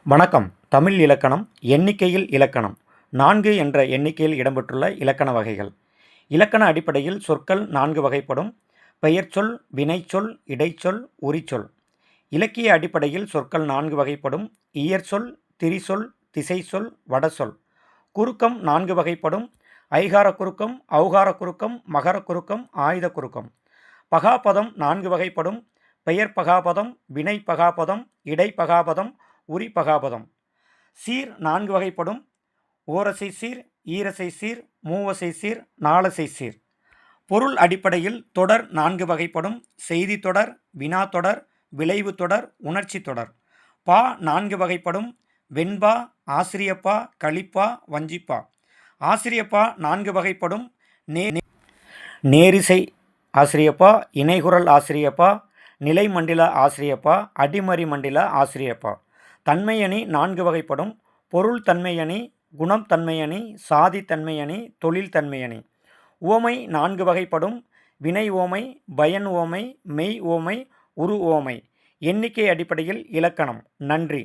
வணக்கம். தமிழ் இலக்கணம் எண்ணிக்கையில் இலக்கணம் 4 என்ற எண்ணிக்கையில் இடம்பெற்றுள்ள இலக்கண வகைகள். இலக்கண அடிப்படையில் சொற்கள் 4 வகைப்படும். பெயர்ச்சொல், வினைச்சொல், இடைச்சொல், உரிச்சொல். இலக்கிய அடிப்படையில் சொற்கள் 4 வகைப்படும். இயற்சொல், திரிசொல், திசைச்சொல், வடசொல். குறுக்கம் 4 வகைப்படும். ஐகார குறுக்கம், ஔகார குறுக்கம், மகர குறுக்கம், ஆயுத குறுக்கம். பகாபதம் 4 வகைப்படும். பெயர் பகாபதம், வினை பகாபதம், இடை பகாபதம், உரி பகாபதம். சீர் 4 வகைப்படும். ஓரசை சீர், ஈரசை சீர், மூவசை சீர், நாலசை சீர். பொருள் அடிப்படையில் தொடர் 4 வகைப்படும். செய்தி தொடர், வினா தொடர், விளைவு தொடர், உணர்ச்சி தொடர். பா 4 வகைப்படும். வெண்பா, ஆசிரியப்பா, கலிப்பா, வஞ்சிப்பா. ஆசிரியப்பா 4 வகைப்படும். நேரிசை ஆசிரியப்பா, இணைகுரல் ஆசிரியப்பா, நிலைமண்டில ஆசிரியப்பா, அடிமறி மண்டில ஆசிரியப்பா. தன்மையணி 4 வகைப்படும். பொருள் தன்மையணி, குணம் தன்மையணி, சாதி தன்மையணி, தொழில் தன்மையணி. உவமை 4 வகைப்படும். வினை உவமை, பயன் உவமை, மெய் உவமை, உரு உவமை. எண்ணிக்கை அடிப்படையில் இலக்கணம். நன்றி.